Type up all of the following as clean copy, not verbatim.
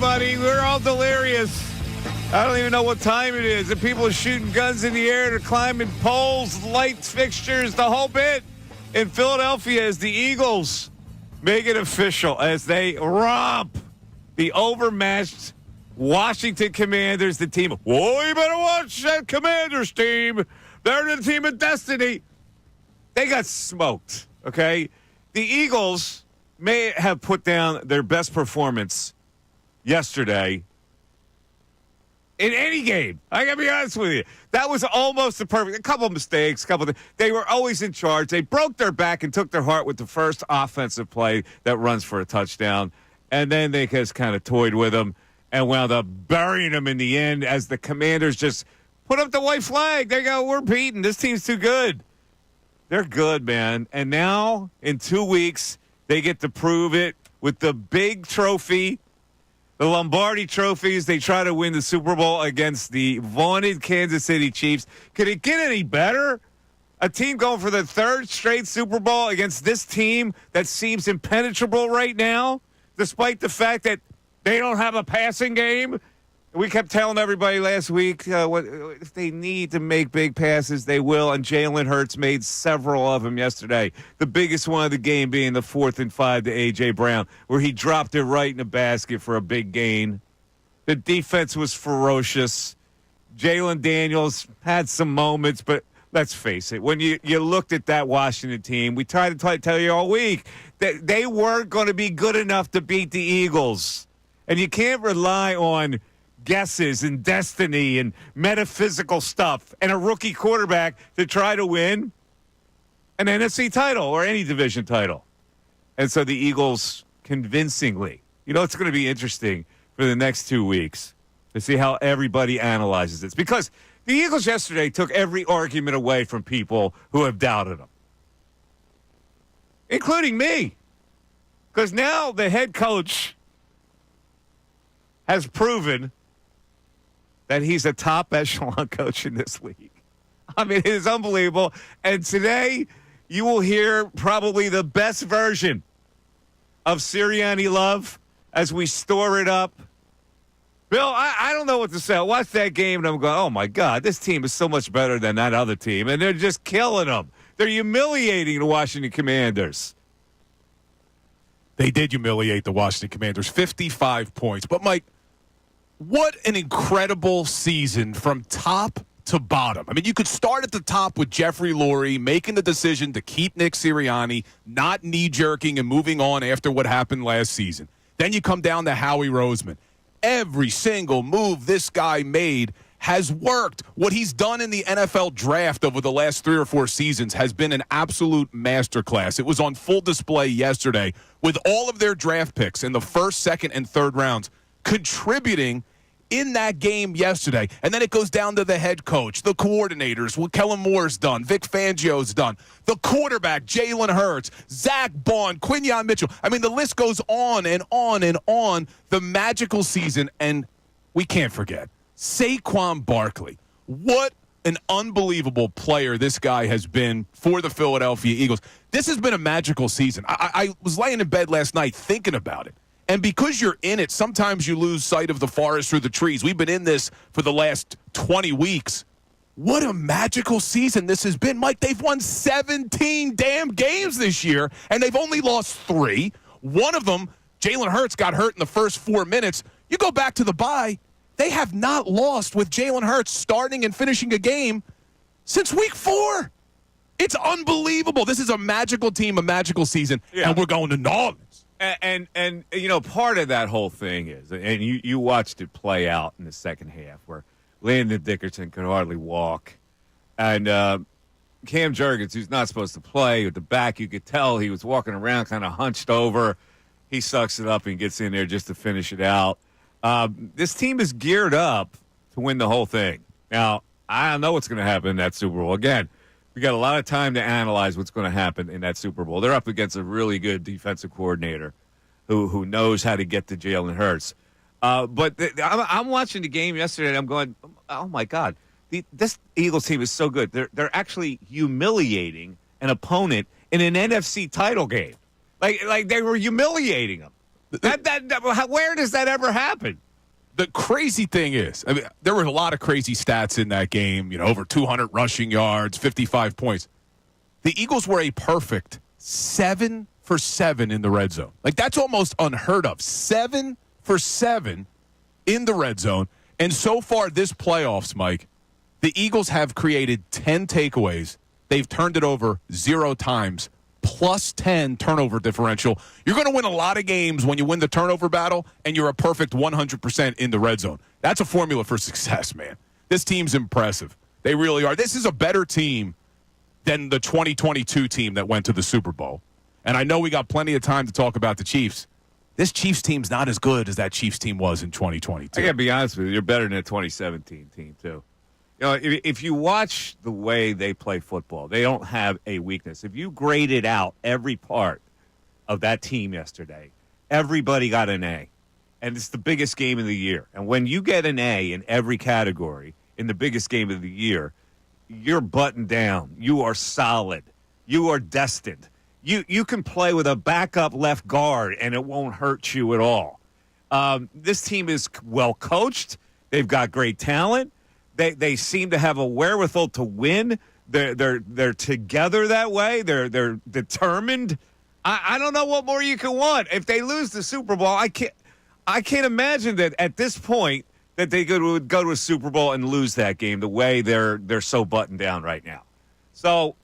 everybody. We're all delirious. I don't even know what time it is. And people are shooting guns in the air. They're climbing poles, lights, fixtures, the whole bit. In Philadelphia, as the Eagles make it official as they romp the overmatched Washington Commanders, the team. Whoa, you better watch that Commanders team. They're the team of destiny. They got smoked, okay? The Eagles may have put down their best performance yesterday in any game. I got to be honest with you. That was almost the perfect. A couple of mistakes, they were always in charge. They broke their back and took their heart with the first offensive play that runs for a touchdown. And then they just kind of toyed with them and wound up burying them in the end as the Commanders just put up the white flag. They go, we're beaten. This team's too good. They're good, man. And now, in 2 weeks, they get to prove it with the big trophy, the Lombardi trophies. They try to win the Super Bowl against the vaunted Kansas City Chiefs. Could it get any better? A team going for the third straight Super Bowl against this team that seems impenetrable right now, despite the fact that they don't have a passing game. We kept telling everybody last week, if they need to make big passes, they will. And Jalen Hurts made several of them yesterday. The biggest one of the game being the 4th and 5 to A.J. Brown, where he dropped it right in the basket for a big gain. The defense was ferocious. Jalen Daniels had some moments, but let's face it, when you looked at that Washington team, we tried to tell you all week that they weren't going to be good enough to beat the Eagles. And you can't rely on guesses and destiny and metaphysical stuff and a rookie quarterback to try to win an NFC title or any division title. And so the Eagles convincingly, it's going to be interesting for the next 2 weeks to see how everybody analyzes this, because the Eagles yesterday took every argument away from people who have doubted them, including me, because now the head coach has proven that he's a top echelon coach in this league. I mean, it is unbelievable. And today, you will hear probably the best version of Sirianni love as we store it up. Bill, I don't know what to say. I watched that game, and I'm going, oh, my God, this team is so much better than that other team. And they're just killing them. They're humiliating the Washington Commanders. They did humiliate the Washington Commanders, 55 points. But, Mike, what an incredible season from top to bottom. I mean, you could start at the top with Jeffrey Lurie making the decision to keep Nick Sirianni, not knee-jerking and moving on after what happened last season. Then you come down to Howie Roseman. Every single move this guy made has worked. What he's done in the NFL draft over the last 3 or 4 seasons has been an absolute masterclass. It was on full display yesterday with all of their draft picks in the first, second, and third rounds contributing in that game yesterday. And then it goes down to the head coach, the coordinators, what Kellen Moore's done, Vic Fangio's done, the quarterback, Jalen Hurts, Zach Bond, Quinyon Mitchell. I mean, the list goes on and on and on. The magical season, and we can't forget, Saquon Barkley. What an unbelievable player this guy has been for the Philadelphia Eagles. This has been a magical season. I was laying in bed last night thinking about it. And because you're in it, sometimes you lose sight of the forest through the trees. We've been in this for the last 20 weeks. What a magical season this has been. Mike, they've won 17 damn games this year, and they've only lost 3. One of them, Jalen Hurts, got hurt in the first 4 minutes. You go back to the bye, they have not lost with Jalen Hurts starting and finishing a game since week 4. It's unbelievable. This is a magical team, a magical season, and we're going to New Orleans. And part of that whole thing is, and you watched it play out in the second half, where Landon Dickerson could hardly walk. And Cam Jurgens, who's not supposed to play, with the back, you could tell he was walking around kind of hunched over. He sucks it up and gets in there just to finish it out. This team is geared up to win the whole thing. Now, I don't know what's going to happen in that Super Bowl. Again, we got a lot of time to analyze what's going to happen in that Super Bowl. They're up against a really good defensive coordinator who knows how to get to Jalen Hurts. But I'm watching the game yesterday, and I'm going, oh, my God. This Eagles team is so good. They're actually humiliating an opponent in an NFC title game. Like they were humiliating them. Where does that ever happen? The crazy thing is, I mean, there were a lot of crazy stats in that game, over 200 rushing yards, 55 points. The Eagles were a perfect 7 for 7 in the red zone. Like, that's almost unheard of. 7 for 7 in the red zone. And so far this playoffs, Mike, the Eagles have created 10 takeaways. They've turned it over 0 times, plus 10 turnover differential. You're going to win a lot of games when you win the turnover battle, and you're a perfect 100% in the red zone. That's a formula for success, man. This team's impressive. They really are. This is a better team than the 2022 team that went to the Super Bowl. And I know we got plenty of time to talk about the Chiefs. This Chiefs team's not as good as that Chiefs team was in 2022. I got to be honest with you. You're better than the 2017 team, too. If you watch the way they play football, they don't have a weakness. If you graded out every part of that team yesterday, everybody got an A. And it's the biggest game of the year. And when you get an A in every category in the biggest game of the year, you're buttoned down. You are solid. You are destined. You can play with a backup left guard, and it won't hurt you at all. This team is well coached. They've got great talent. They seem to have a wherewithal to win. They're together that way. They're determined. I don't know what more you can want. If they lose the Super Bowl, I can't imagine that at this point that they would go to a Super Bowl and lose that game the way they're so buttoned down right now. So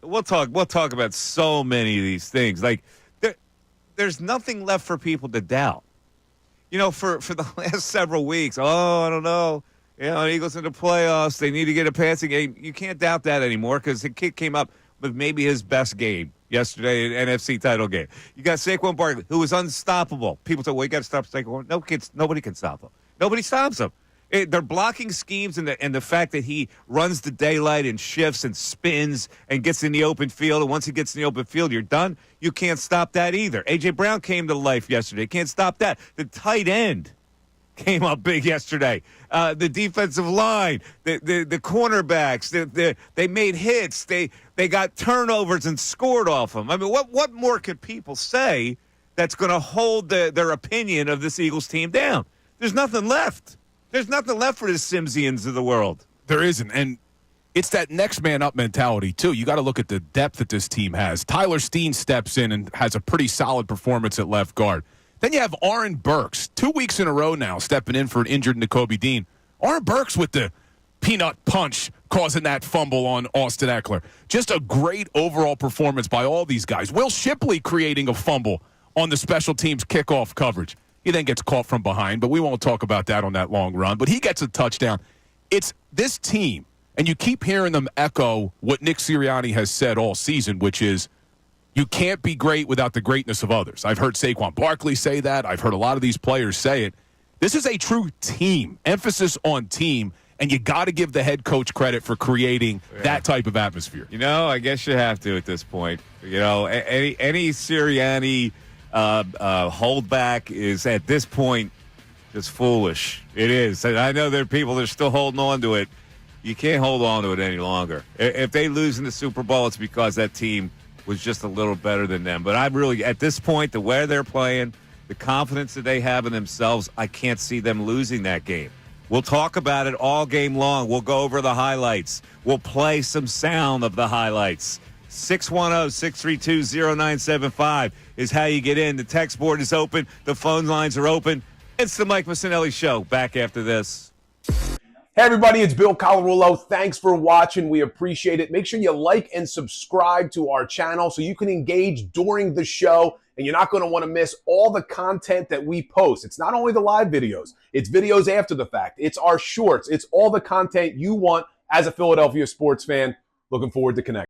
we'll talk about so many of these things. Like there's nothing left for people to doubt. For the last several weeks, I don't know. Eagles in the playoffs. They need to get a passing game. You can't doubt that anymore because the kid came up with maybe his best game yesterday, an NFC title game. You got Saquon Barkley, who was unstoppable. People say, well, you got to stop Saquon. No, nobody can stop him. Nobody stops him. They're blocking schemes and the fact that he runs the daylight and shifts and spins and gets in the open field. And once he gets in the open field, you're done. You can't stop that either. A.J. Brown came to life yesterday. Can't stop that. The tight end came up big yesterday. The defensive line, the cornerbacks, they made hits. They got turnovers and scored off them. I mean, what more could people say that's going to hold their opinion of this Eagles team down? There's nothing left. There's nothing left for the Simsians of the world. There isn't, and it's that next man up mentality, too. You got to look at the depth that this team has. Tyler Steen steps in and has a pretty solid performance at left guard. Then you have Aaron Burks, 2 weeks in a row now, stepping in for an injured Nakobe Dean. Aaron Burks with the peanut punch causing that fumble on Austin Eckler. Just a great overall performance by all these guys. Will Shipley creating a fumble on the special teams kickoff coverage. He then gets caught from behind, but we won't talk about that on that long run. But he gets a touchdown. It's this team, and you keep hearing them echo what Nick Sirianni has said all season, which is you can't be great without the greatness of others. I've heard Saquon Barkley say that. I've heard a lot of these players say it. This is a true team, emphasis on team, and you got to give the head coach credit for creating that type of atmosphere. I guess you have to at this point. Any Sirianni holdback is at this point just foolish. It is. And I know there are people that are still holding on to it. You can't hold on to it any longer. If they lose in the Super Bowl, it's because that team was just a little better than them. But I'm really, at this point, the way they're playing, the confidence that they have in themselves, I can't see them losing that game. We'll talk about it all game long. We'll go over the highlights. We'll play some sound of the highlights. 610-632-0975 is how you get in. The text board is open. The phone lines are open. It's the Mike Missanelli Show. Back after this. Hey, everybody, it's Bill Colarulo. Thanks for watching. We appreciate it. Make sure you like and subscribe to our channel so you can engage during the show, and you're not going to want to miss all the content that we post. It's not only the live videos. It's videos after the fact. It's our shorts. It's all the content you want as a Philadelphia sports fan. Looking forward to connecting.